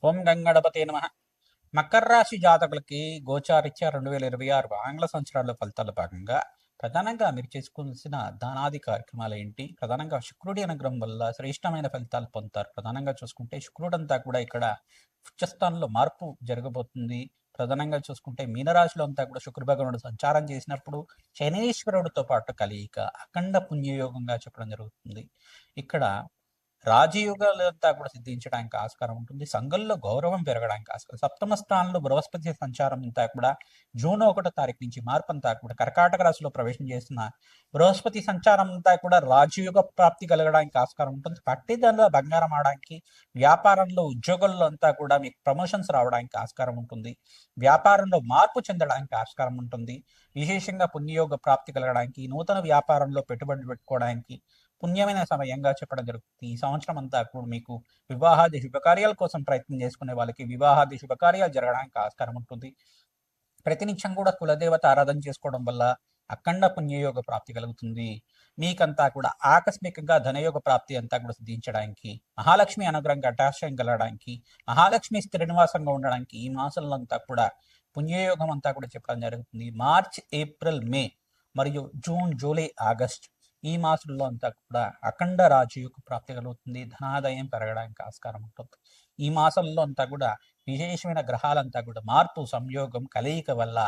ఓం గంగణపతే నమ. మకర రాశి జాతకులకి గోచారిత్య 2026 ఆంగ్ల సంవత్సరాల ఫలితాల భాగంగా ప్రధానంగా మీరు చేసుకోవాల్సిన దానాది ప్రధానాలు ఏంటి? ప్రధానంగా శుక్రుడి అనుగ్రహం వల్ల శ్రేష్టమైన ఫలితాలు పొందుతారు. ప్రధానంగా చూసుకుంటే శుక్రుడంతా కూడా ఇక్కడ ఉచ్చస్థానంలో మార్పు జరగబోతుంది. ప్రధానంగా చూసుకుంటే మీనరాశిలో అంతా కూడా శుక్ర భగవానుడు సంచారం చేసినప్పుడు శనీశ్వరుడితో పాటు కలయిక అఖండ పుణ్యయోగంగా చెప్పడం జరుగుతుంది. ఇక్కడ రాజయోగాలంతా కూడా సిద్ధించడానికి ఆస్కారం ఉంటుంది. సంఘంలో గౌరవం పెరగడానికి ఆస్కారం. సప్తమ స్థానంలో బృహస్పతి సంచారం అంతా కూడా జూన్ 1వ తారీఖు నుంచి మార్పు అంతా కూడా కర్కాటక రాశిలో ప్రవేశం చేసిన బృహస్పతి సంచారం అంతా కూడా రాజయోగ ప్రాప్తి కలగడానికి ఆస్కారం ఉంటుంది. పట్టిదల బంగారం ఆడడానికి, వ్యాపారంలో ఉద్యోగుల్లో అంతా కూడా మీకు ప్రమోషన్స్ రావడానికి ఆస్కారం ఉంటుంది. వ్యాపారంలో మార్పు చెందడానికి ఆస్కారం ఉంటుంది. విశేషంగా పుణ్యయోగ ప్రాప్తి కలగడానికి, నూతన వ్యాపారంలో పెట్టుబడి పెట్టుకోవడానికి పుణ్యమైన సమయంగా చెప్పడం జరుగుతుంది. ఈ సంవత్సరం అంతా కూడా మీకు వివాహాది శుభకార్యాల కోసం ప్రయత్నం చేసుకునే వాళ్ళకి వివాహాది శుభకార్యాలు జరగడానికి ఆస్కారం ఉంటుంది. ప్రతినిత్యం కూడా కులదేవత ఆరాధన చేసుకోవడం వల్ల అఖండ పుణ్యయోగ ప్రాప్తి కలుగుతుంది. మీకంతా కూడా ఆకస్మికంగా ధనయోగ ప్రాప్తి అంతా కూడా సిద్ధించడానికి, మహాలక్ష్మి అనుగ్రహం కటాక్షం కలగడానికి, మహాలక్ష్మి స్థిర నివాసంగా ఉండడానికి ఈ మాసంలో అంతా కూడా పుణ్యయోగం అంతా కూడా చెప్పడం జరుగుతుంది. మార్చ్, ఏప్రిల్, మే మరియు జూన్, జూలై, ఆగస్ట్ ఈ మాసంలో అంతా కూడా అఖండ రాజయోగ ప్రాప్తి కలుగుతుంది. ధనాదాయం పెరగడానికి ఆస్కారం ఉంటుంది. ఈ మాసంలో అంతా కూడా విశేషమైన గ్రహాలంతా కూడా మార్పు, సంయోగం, కలయిక వల్ల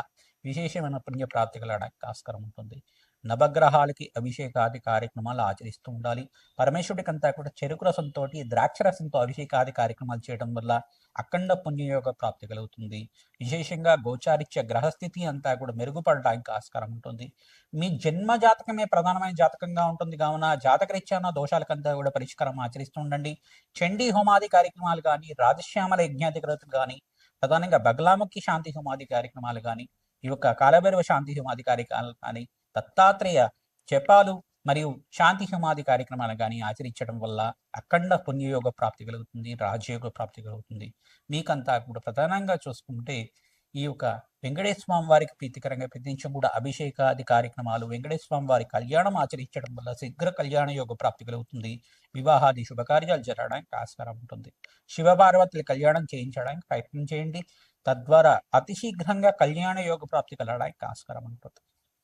విశేషమైన పుణ్య ప్రాప్తి కలగడానికి ఆస్కారం ఉంటుంది. నవగ్రహాలకి అభిషేకాది కార్యక్రమాలు ఆచరిస్తూ ఉండాలి. పరమేశ్వరుడికి అంతా కూడా చెరుకు రసంతో, ద్రాక్ష రసంతో అభిషేకాది కార్యక్రమాలు చేయడం వల్ల అఖండ పుణ్యయోగ ప్రాప్తి కలుగుతుంది. విశేషంగా గోచారిత్య గ్రహస్థితి అంతా కూడా మెరుగుపడడానికి ఆస్కారం ఉంటుంది. మీ జన్మ జాతకమే ప్రధానమైన జాతకంగా ఉంటుంది కావున జాతకరీత్యాన దోషాలకంతా కూడా పరిష్కారం ఆచరిస్తూ ఉండండి. చండీ హోమాది కార్యక్రమాలు కానీ, రాజశ్యామల యజ్ఞాధికృతులు కానీ, ప్రధానంగా బగలాముఖి శాంతి హోమాది కార్యక్రమాలు కానీ, ఈ యొక్క కాలభైరవ శాంతి హోమాది కార్యక్రమాలు కానీ, దత్తాత్రేయ జపాలు మరియు శాంతి హోమాది కార్యక్రమాలు కానీ ఆచరించడం వల్ల అఖండ పుణ్యయోగ ప్రాప్తి కలుగుతుంది. రాజయోగ ప్రాప్తి కలుగుతుంది. మీకంతా కూడా ప్రధానంగా చూసుకుంటే ఈ యొక్క వెంకటేశ్వర స్వామి వారికి ప్రీతికరంగా ప్రతినిత్యం కూడా అభిషేకాది కార్యక్రమాలు, వెంకటేశ్వర స్వామి వారి కళ్యాణం ఆచరించడం వల్ల శీఘ్ర కళ్యాణ యోగ ప్రాప్తి కలుగుతుంది. వివాహాది శుభకార్యాలు జరగడానికి ఆస్కారం ఉంటుంది. శివపార్వతుల కళ్యాణం చేయించడానికి ప్రయత్నం చేయండి. తద్వారా అతి శీఘ్రంగా కళ్యాణ యోగ ప్రాప్తి కలగడానికి ఆస్కారం ఉంటుంది.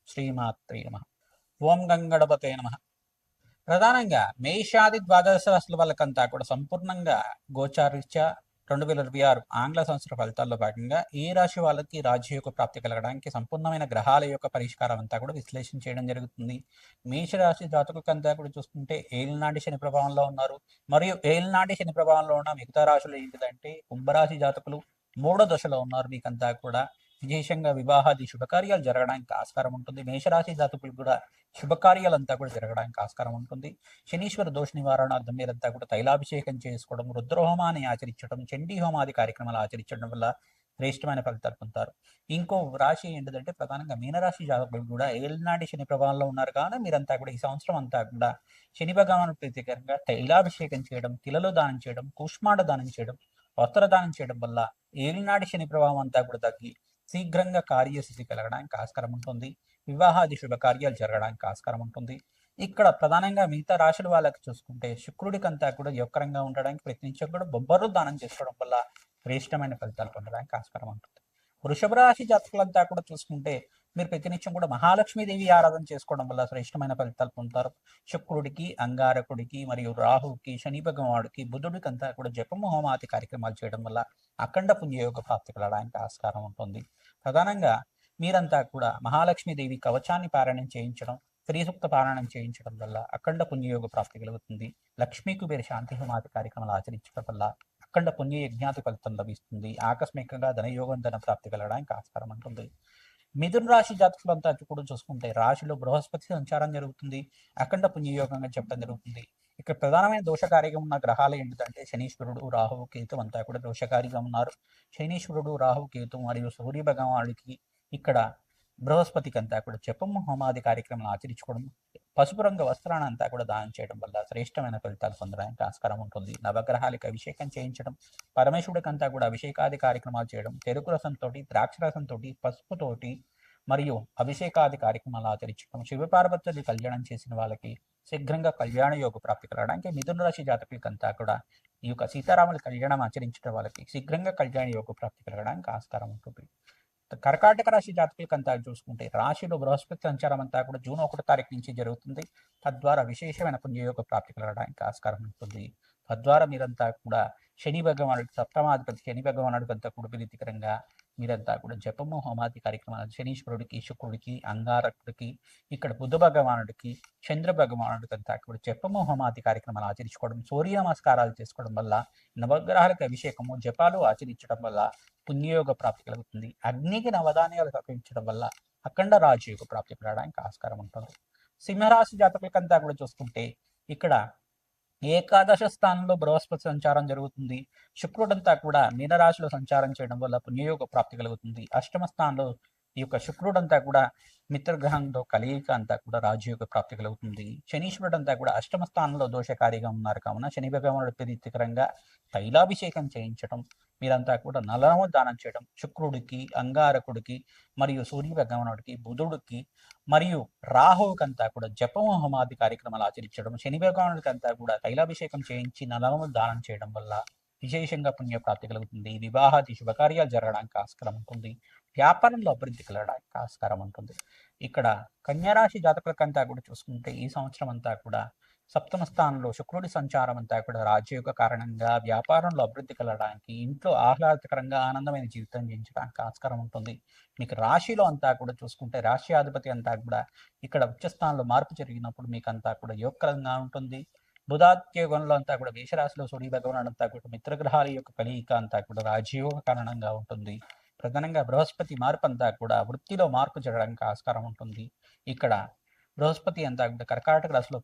శ్రీమాత్రే నమః. ఓం గంగణపతే నమః. ప్రధానంగా మేషాది ద్వాదశ రాశుల వాళ్ళకంతా కూడా సంపూర్ణంగా గోచారీత్యా 2026 ఆంగ్ల సంవత్సర ఫలితాల్లో భాగంగా ఏ రాశి వాళ్ళకి రాజయోగ ప్రాప్తి కలగడానికి సంపూర్ణమైన గ్రహాల యొక్క పరిష్కారం అంతా కూడా విశ్లేషణ చేయడం జరుగుతుంది. మేషరాశి జాతకులకంతా కూడా చూసుకుంటే ఏలినాటి శని ప్రభావంలో ఉన్నారు. మరియు ఏలినాటి శని ప్రభావంలో ఉన్న మిగతా రాశులు ఏంటిదంటే కుంభరాశి జాతకులు 3వ దశలో ఉన్నారు. మీకంతా కూడా విశేషంగా వివాహాది శుభకార్యాలు జరగడానికి ఆస్కారం ఉంటుంది. మేషరాశి జాతకులు కూడా శుభకార్యాలంతా కూడా జరగడానికి ఆస్కారం ఉంటుంది. శనీశ్వర దోష నివారణార్థం మీరంతా కూడా తైలాభిషేకం చేసుకోవడం, రుద్రహోమాన్ని ఆచరించడం, చండీ హోమాది కార్యక్రమాలు ఆచరించడం వల్ల శ్రేష్టమైన ఫలితాలు పొందుతారు. ఇంకో రాశి ఏంటిదంటే ప్రధానంగా మీనరాశి జాతకులు కూడా ఏలినాటి శని ప్రభావంలో ఉన్నారు. కానీ మీరంతా కూడా ఈ సంవత్సరం అంతా కూడా శని భగవాను ప్రీతికరంగా తైలాభిషేకం చేయడం, తిలలో దానం చేయడం, కూష్మాండ దానం చేయడం, వస్త్రదానం చేయడం వల్ల ఏలినాటి శని ప్రభావం అంతా కూడా తగ్గి శీఘ్రంగా కార్యసిద్ధి కలగడానికి ఆస్కారం ఉంటుంది. వివాహాది శుభకార్యాలు జరగడానికి ఆస్కారం ఉంటుంది. ఇక్కడ ప్రధానంగా మిగతా రాశుల వాళ్ళకి చూసుకుంటే శుక్రుడికంతా కూడా యోగకరంగా ఉండడానికి ప్రయత్నించడం కూడా బొబ్బర్లు దానం చేసుకోవడం వల్ల శ్రేష్టమైన ఫలితాలు పొందడానికి ఆస్కారం ఉంటుంది. వృషభ రాశి జాతకులంతా కూడా చూసుకుంటే మీరు ప్రతినిత్యం కూడా మహాలక్ష్మీదేవి ఆరాధన చేసుకోవడం వల్ల శ్రేష్టమైన ఫలితాలు పొందుతారు. శుక్రుడికి, అంగారకుడికి మరియు రాహుకి, శని భగవానుడికి, బుధుడికి అంతా కూడా జపము హోమాది కార్యక్రమాలు చేయడం వల్ల అఖండ పుణ్యయోగ ప్రాప్తి కలగడానికి ఆస్కారం ఉంటుంది. ప్రధానంగా మీరంతా కూడా మహాలక్ష్మీదేవి కవచాన్ని పారాయణం చేయించడం, శ్రీసూక్త పారాయణం చేయించడం వల్ల అఖండ పుణ్యయోగ ప్రాప్తి కలుగుతుంది. లక్ష్మీ కుబేర శాంతి హోమాది కార్యక్రమాలు ఆచరించడం వల్ల అఖండ పుణ్య యజ్ఞాతి ఫలితం లభిస్తుంది. ఆకస్మికంగా ధనయోగం, ధన ప్రాప్తి కలగడానికి ఆస్కారం ఉంటుంది. మిథున రాశి జాతకులంతా కూడా చూసుకుంటే రాశిలో బృహస్పతి సంచారం జరుగుతుంది. అఖండ పుణ్యయోగంగా చెప్పడం జరుగుతుంది. ఇక్కడ ప్రధానమైన దోషకారిగా ఉన్న గ్రహాలు ఏంటంటే శనీశ్వరుడు, రాహువు, కేతు అంతా కూడా దోషకారిగా ఉన్నారు. శనీశ్వరుడు, రాహు, కేతు మరియు సూర్య భగవానుడికి ఇక్కడ బృహస్పతికి అంతా కూడా జపము హోమాది కార్యక్రమాలు ఆచరించుకోవడం, పసుపు రంగు వస్త్రాన్ని అంతా కూడా దానం చేయడం వల్ల శ్రేష్టమైన ఫలితాలు పొందడానికి ఆస్కారం ఉంటుంది. నవగ్రహాలకు అభిషేకం చేయించడం, పరమేశ్వరుడికి అంతా కూడా అభిషేకాది కార్యక్రమాలు చేయడం, చెరుకు రసంతో, ద్రాక్ష రసంతో, పసుపుతోటి మరియు అభిషేకాది కార్యక్రమాలు ఆచరించడం, శివపార్వతులు కళ్యాణం చేసిన వాళ్ళకి శీఘ్రంగా కళ్యాణ యోగ ప్రాప్తి కలగడానికి, మిథున రాశి జాతకులకంతా కూడా ఈ యొక్క సీతారాముల కళ్యాణం ఆచరించడం వాళ్ళకి శీఘ్రంగా కళ్యాణ యోగ ప్రాప్తి కలగడానికి ఆస్కారం ఉంటుంది. కర్కాటక రాశి జాతకులకంతా చూసుకుంటే రాశిలో బృహస్పతి సంచారం అంతా కూడా జూన్ 1 తారీఖు నుంచి జరుగుతుంది. తద్వారా విశేషమైన పుణ్యయోగ ప్రాప్తి కలగడానికి ఆస్కారం ఉంటుంది. తద్వారా మీరంతా కూడా శని భగవానుడికి, సప్తమాధిపతి శని భగవానుడికి అంతా కూడా ప్రీతికరంగా మీరంతా కూడా జపము హోమాది కార్యక్రమాలు శనీశ్వరుడికి, శుక్రుడికి, అంగారకుడికి, ఇక్కడ బుధ భగవానుడికి, చంద్ర భగవానుడికి అంతా కూడా జపము హోమాది కార్యక్రమాలు ఆచరించుకోవడం, సూర్య నమస్కారాలు చేసుకోవడం వల్ల, నవగ్రహాలకు అభిషేకము జపాలు ఆచరించడం వల్ల పుణ్యయోగ ప్రాప్తి కలుగుతుంది. అగ్నికి నవధాన్యాలు సమర్పించడం వల్ల అఖండ రాజయోగ ప్రాప్తి కలగడానికి ఆస్కారం ఉంటుంది. సింహరాశి జాతకులకంతా కూడా చూసుకుంటే ఇక్కడ ఏకాదశ స్థానంలో బృహస్పతి సంచారం జరుగుతుంది. శుక్రుడంతా కూడా మీనరాశిలో సంచారం చేయడం వల్ల పుణ్యయోగ ప్రాప్తి కలుగుతుంది. అష్టమ స్థానంలో ఈ యొక్క శుక్రుడంతా కూడా మిత్రగ్రహంతో కలయిక అంతా కూడా రాజయోగ ప్రాప్తి కలుగుతుంది. శనీశ్వరుడంతా కూడా అష్టమ స్థానంలో దోషకారిగా ఉన్నారు కావున శని భగవానుడు ప్రీతికరంగా తైలాభిషేకం చేయించడం, మీరంతా కూడా నలము దానం చేయడం, శుక్రుడికి, అంగారకుడికి మరియు సూర్య భగవానుడికి, బుధుడికి మరియు రాహువుకంతా కూడా జపము హోమాది కార్యక్రమాలు ఆచరించడం, శని భగవానుడికంతా కూడా తైలాభిషేకం చేయించి నలము దానం చేయడం వల్ల విశేషంగా పుణ్యప్రాప్తి కలుగుతుంది. వివాహాది శుభకార్యాలు జరగడానికి ఆస్కారం ఉంటుంది. వ్యాపారంలో అభివృద్ధి కలగడానికి ఆస్కారం ఉంటుంది. ఇక్కడ కన్యారాశి జాతకులకంతా కూడా చూసుకుంటే ఈ సంవత్సరం అంతా కూడా సప్తమ స్థానంలో శుక్రుడి సంచారం అంతా కూడా రాజయోగ కారణంగా వ్యాపారంలో అభివృద్ధి కలగడానికి, ఇంట్లో ఆహ్లాదకరంగా ఆనందమైన జీవితం జీవించడానికి ఆస్కారం ఉంటుంది. మీకు రాశిలో అంతా కూడా చూసుకుంటే రాశ్యాధిపతి అంతా కూడా ఇక్కడ ఉచ్చస్థానంలో మార్పు జరిగినప్పుడు మీకు అంతా కూడా యోగకరంగా ఉంటుంది. బుధాత్యోగంలో అంతా కూడా మేషరాశిలో సూర్య భగవానుడు అంతా కూడా మిత్రగ్రహాల యొక్క కలయిక అంతా కూడా రాజయోగ కారణంగా ఉంటుంది. ప్రధానంగా బృహస్పతి మార్పు అంతా కూడా వృత్తిలో మార్పు జరగడానికి ఆస్కారం ఉంటుంది. ఇక్కడ బృహస్పతి అంతా కూడా కర్కాటక రాశిలో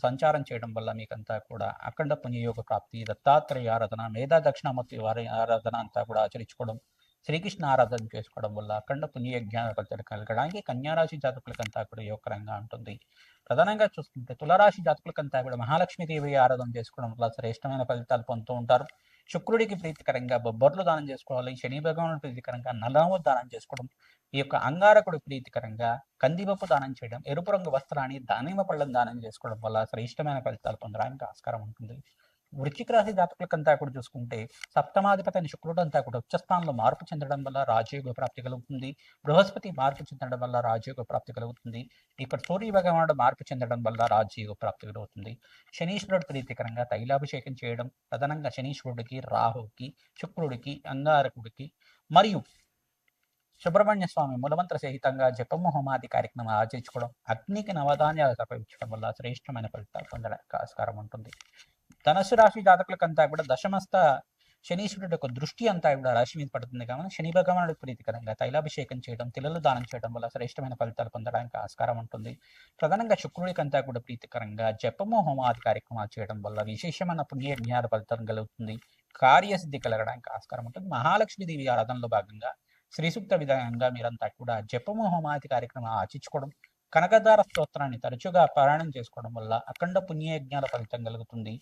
సంచారం చేయడం వల్ల మీకంతా కూడా అఖండ పుణ్యయోగ ప్రాప్తి, దత్తాత్రేయ ఆరాధన, మేధా దక్షిణామూర్తి వారి ఆరాధన అంతా కూడా ఆచరించుకోవడం, శ్రీకృష్ణ ఆరాధన చేసుకోవడం వల్ల అఖండ పుణ్యజ్ఞాన ఫలితాలు కలగడానికి కన్యారాశి జాతకులకంతా కూడా యోగకరంగా ఉంటుంది. ప్రధానంగా చూసుకుంటే తులరాశి జాతకులకంతా కూడా మహాలక్ష్మీదేవి ఆరాధన చేసుకోవడం వల్ల శ్రేష్టమైన ఫలితాలు పొందుతూ ఉంటారు. శుక్రుడికి ప్రీతికరంగా బొబ్బర్లు దానం చేసుకోవాలి. శని భగవానుడు ప్రీతికరంగా నల్లము దానం చేసుకోవడం, ఈ యొక్క అంగారకుడు ప్రీతికరంగా కందిపప్పు దానం చేయడం, ఎరుపు రంగు వస్త్రాన్ని దానిమ్మ పళ్ళను దానం చేసుకోవడం వల్ల శ్రేష్టమైన ఫలితాలు పొందడానికి ఆస్కారం ఉంటుంది. వృశ్చిక రాశి జాతకులకంతా కూడా చూసుకుంటే సప్తమాధిపతి అయిన శుక్రుడు అంతా కూడా ఉచ్చస్థానంలో మార్పు చెందడం వల్ల రాజయోగ ప్రాప్తి కలుగుతుంది. బృహస్పతి మార్పు చెందడం వల్ల రాజయోగ ప్రాప్తి కలుగుతుంది. ఇక్కడ సూర్య భగవానుడు మార్పు చెందడం వల్ల రాజయోగ ప్రాప్తి కలుగుతుంది. శనీశ్వరుడు ప్రీతికరంగా తైలాభిషేకం చేయడం, ప్రధానంగా శనీశ్వరుడికి, రాహుకి, శుక్రుడికి, అంగారకుడికి మరియు సుబ్రహ్మణ్య స్వామి మూలమంత్ర సహితంగా జపము హోమాది కార్యక్రమం ఆచరించుకోవడం, అగ్నికి నవధాన్యాలు సమర్పించడం వల్ల శ్రేష్టమైన ఫలితాలు పొందడానికి ఆస్కారం ఉంటుంది. ధనుసు రాశి జాతకులకంతా కూడా దశమస్థ శనీశ్వరుడు యొక్క దృష్టి అంతా కూడా రాశి మీద పడుతుంది కాబట్టి శని భగవానుడికి ప్రీతికరంగా తైలాభిషేకం చేయడం, తిలలు దానం చేయడం వల్ల శ్రేష్టమైన ఫలితాలు పొందడానికి ఆస్కారం ఉంటుంది. ప్రధానంగా శుక్రుడికంతా కూడా ప్రీతికరంగా జపము హోమాది కార్యక్రమాలు చేయడం వల్ల విశేషమైన పుణ్య జ్ఞాన ఫలితం కలుగుతుంది. కార్యసిద్ధి కలగడానికి ఆస్కారం ఉంటుంది. మహాలక్ష్మీదేవి ఆరాధనలో భాగంగా శ్రీ సూక్త విధానంగా మీరంతా కూడా జపము హోమాది కార్యక్రమం ఆచరించుకోవడం, కనకదార స్తోత్రాన్ని తరచుగా పారాయణం చేసుకోవడం వల్ల అఖండ పుణ్యయజ్ఞాల ఫలితం కలుగుతుంది.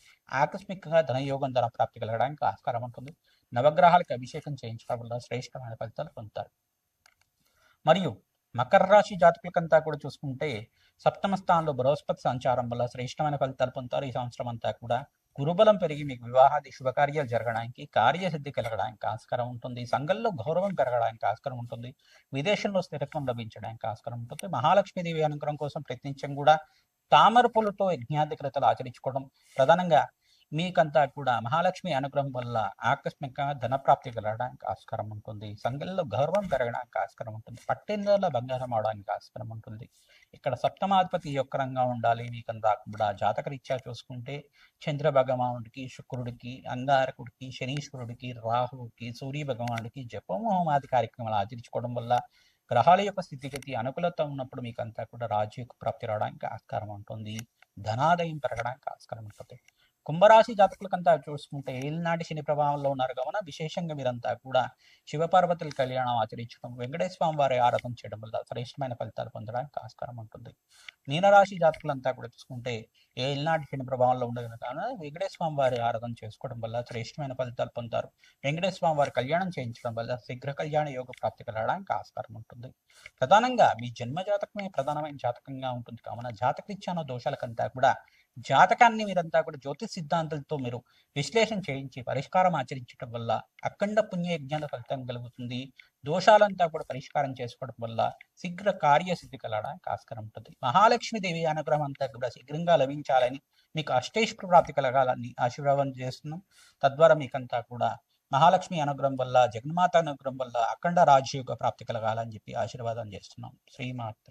ఆకస్మికంగా ధనయోగం ధన ప్రాప్తి కలగడానికి ఆస్కారం ఉంటుంది. నవగ్రహాలకు అభిషేకం చేయించడం వల్ల శ్రేష్టమైన ఫలితాలు పొందుతారు. మరియు మకర రాశి జాతకులకంతా కూడా చూసుకుంటే సప్తమ స్థానంలో బృహస్పతి సంచారం వల్ల శ్రేష్టమైన ఫలితాలు పొందుతారు. ఈ సంవత్సరం అంతా కూడా గురుబలం పెరిగి మీకు వివాహాది శుభకార్యాలు జరగడానికి, కార్యసిద్ధి కలగడానికి ఆస్కారం ఉంటుంది. సంఘంలో గౌరవం పెరగడానికి ఆస్కారం ఉంటుంది. విదేశంలో స్థిరత్వం లభించడానికి ఆస్కారం ఉంటుంది. మహాలక్ష్మీదేవి అనుగ్రహం కోసం ప్రయత్నించడం కూడా తామర పూలతో యజ్ఞాధికృతలు ఆచరించుకోవడం, ప్రధానంగా మీకంతా కూడా మహాలక్ష్మి అనుగ్రహం వల్ల ఆకస్మిక ధనప్రాప్తి కలగడానికి ఆస్కారం ఉంటుంది. సంఘంలో గౌరవం పెరగడానికి ఆస్కారం ఉంటుంది. పట్టెందుల బంగారం అవడానికి ఆస్కారం ఉంటుంది. ఇక్కడ సప్తమాధిపతి యొక్కరంగా ఉండాలి. మీకంతా కూడా జాతకరీత్యా చూసుకుంటే చంద్ర భగవానుడికి, శుక్రుడికి, అంగారకుడికి, శనీశ్వరుడికి, రాహువుకి, సూర్య భగవానుడికి జపము హోమాది కార్యక్రమాలు ఆచరించుకోవడం వల్ల గ్రహాల యొక్క స్థితిగతి అనుకూలత ఉన్నప్పుడు మీకంతా కూడా రాజయోగ ప్రాప్తి రావడానికి ఆస్కారం ఉంటుంది. ధనాదాయం పెరగడానికి ఆస్కారం ఉంటుంది. కుంభరాశి జాతకులకంతా చూసుకుంటే ఏలినాటి శని ప్రభావంలో ఉన్నారు కావున విశేషంగా మీరంతా కూడా శివపార్వతుల కళ్యాణం ఆచరించడం, వెంకటేశ్వర స్వామి వారి ఆరాధన చేయడం వల్ల శ్రేష్టమైన ఫలితాలు పొందడానికి ఆస్కారం ఉంటుంది. మీనరాశి జాతకులంతా కూడా చూసుకుంటే ఏలినాటి శని ప్రభావంలో ఉండదు కావున వెంకటేశ్వర స్వామి వారి ఆరాధన చేసుకోవడం వల్ల శ్రేష్టమైన ఫలితాలు పొందుతారు. వెంకటేశ్వర స్వామి వారి కళ్యాణం చేయించడం వల్ల శీఘ్ర కళ్యాణ యోగ ప్రాప్తి కలగడానికి ఆస్కారం ఉంటుంది. ప్రధానంగా మీ జన్మ జాతకమే ప్రధానమైన జాతకంగా ఉంటుంది కావున జాతకరీత్యాన దోషాలకంతా కూడా జాతకాన్ని మీరంతా కూడా జ్యోతిష్ సిద్ధాంతాలతో మీరు విశ్లేషణ చేయించి పరిష్కారం ఆచరించడం వల్ల అఖండ పుణ్యయజ్ఞాన ఫలితం కలుగుతుంది. దోషాలంతా కూడా పరిష్కారం చేసుకోవడం వల్ల శీఘ్ర కార్యసిద్ధి కలగడానికి ఆస్కారం ఉంటుంది. మహాలక్ష్మీదేవి అనుగ్రహం అంతా కూడా శీఘ్రంగా లభించాలని, మీకు అష్టైశ్వర ప్రాప్తి కలగాలని ఆశీర్వాదం చేస్తున్నాం. తద్వారా మీకంతా కూడా మహాలక్ష్మి అనుగ్రహం వల్ల, జగన్మాత అనుగ్రహం వల్ల అఖండ రాజయోగ ప్రాప్తి కలగాలని చెప్పి ఆశీర్వాదం చేస్తున్నాం. శ్రీమాత్రే